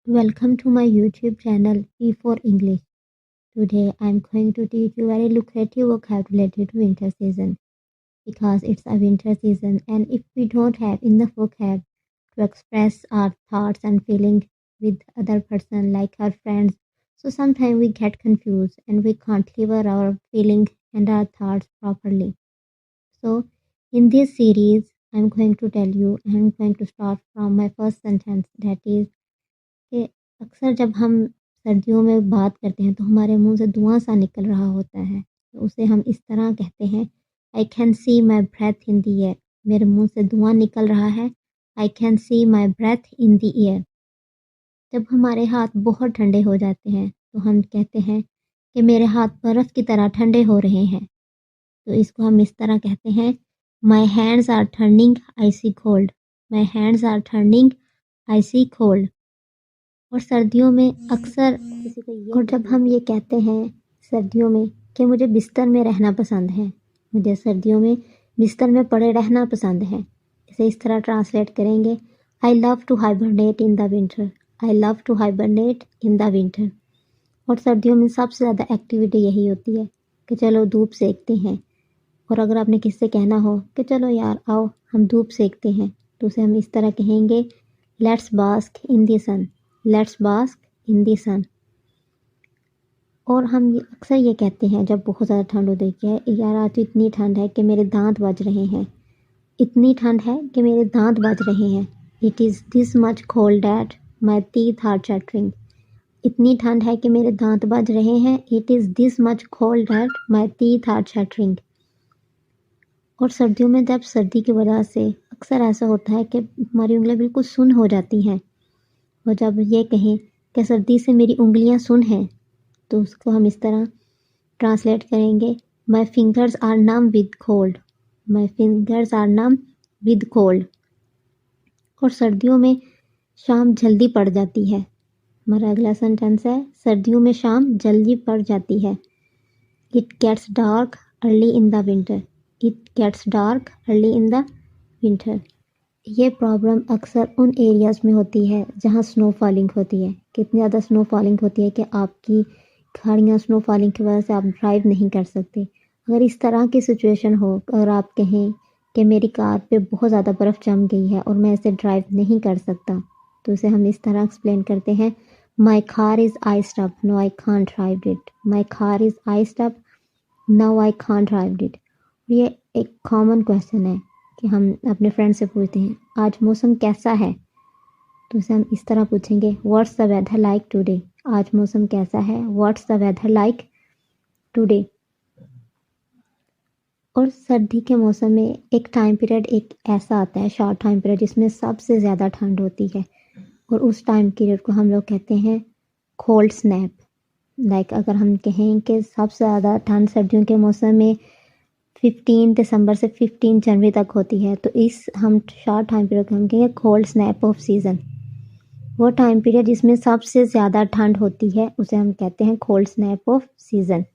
Welcome to my YouTube channel P for English. Today I'm going to teach you very lucrative vocabulary related to winter season because it's a winter season and if we don't have enough vocab to express our thoughts and feelings with other person like our friends, so sometimes we get confused and we can't deliver our feelings and our thoughts properly. So in this series I'm going to tell you, I'm going to start from my first sentence, that is कि अक्सर जब हम सर्दियों में बात करते हैं तो हमारे मुंह से धुआं सा निकल रहा होता है, तो उसे हम इस तरह कहते हैं, I can see my breath in the air. मेरे मुंह से धुआं निकल रहा है, I can see my breath in the air. जब हमारे हाथ बहुत ठंडे हो जाते हैं तो हम कहते हैं कि मेरे हाथ बर्फ़ की तरह ठंडे हो रहे हैं, तो इसको हम इस तरह कहते हैं, my hands are turning icy cold. My hands are turning icy cold. और सर्दियों में अक्सर और जब हम ये कहते हैं सर्दियों में कि मुझे बिस्तर में रहना पसंद है, मुझे सर्दियों में बिस्तर में पड़े रहना पसंद है, इसे इस तरह ट्रांसलेट करेंगे, I love to hibernate in the winter. I love to hibernate in the winter. और सर्दियों में सबसे ज़्यादा एक्टिविटी यही होती है कि चलो धूप सेकते हैं। और अगर आपने किसी से कहना हो कि चलो यार आओ हम धूप सेकते हैं, तो उसे हम इस तरह कहेंगे, let's bask in the sun. Let's bask in the sun. और हम अक्सर ये कहते हैं जब बहुत ज़्यादा ठंड होती है, यार आज तो इतनी ठंड है कि मेरे दांत बज रहे हैं। इतनी ठंड है कि मेरे दांत बज रहे हैं। It is this much cold that my teeth are chattering. इतनी ठंड है कि मेरे दांत बज रहे हैं। It is this much cold that my teeth are chattering. और सर्दियों में जब सर्दी की वजह से अक्सर ऐसा होता है कि हमारी उंगलियां बिल्कुल सुन्न हो जाती हैं, और जब ये कहें कि सर्दी से मेरी उंगलियां सुन्न हैं, तो उसको हम इस तरह ट्रांसलेट करेंगे, my fingers are numb with cold. My fingers are numb with cold. और सर्दियों में शाम जल्दी पड़ जाती है। हमारा अगला सेंटेंस है, सर्दियों में शाम जल्दी पड़ जाती है। It gets dark early in the winter. It gets dark early in the winter. ये प्रॉब्लम अक्सर उन एरियाज़ में होती है जहाँ स्नो फॉलिंग होती है। कितनी ज़्यादा स्नो फॉलिंग होती है कि आपकी गाड़ियाँ स्नो फॉलिंग की वजह से आप ड्राइव नहीं कर सकते। अगर इस तरह की सिचुएशन हो, अगर आप कहें कि मेरी कार पे बहुत ज़्यादा बर्फ़ जम गई है और मैं इसे ड्राइव नहीं कर सकता, तो इसे हम इस तरह एक्सप्लेन करते हैं, my car is iced up, no I can't drive it. My car is iced up, now I can't drive it. ये एक कॉमन क्वेश्चन है कि हम अपने फ्रेंड से पूछते हैं, आज मौसम कैसा है, तो उसे हम इस तरह पूछेंगे, what's the weather like today. आज मौसम कैसा है, what's the weather like today. और सर्दी के मौसम में एक टाइम पीरियड एक ऐसा आता है, शॉर्ट टाइम पीरियड, जिसमें सबसे ज़्यादा ठंड होती है, और उस टाइम पीरियड को हम लोग कहते हैं कोल्ड स्नैप। लाइक अगर हम कहें कि सबसे ज़्यादा ठंड सर्दियों के मौसम में 15 दिसंबर से 15 जनवरी तक होती है, तो इस हम शॉर्ट टाइम पीरियड को हम कहेंगे कोल्ड स्नैप ऑफ सीज़न। वो टाइम पीरियड जिसमें सबसे ज़्यादा ठंड होती है उसे हम कहते हैं कोल्ड स्नैप ऑफ सीज़न।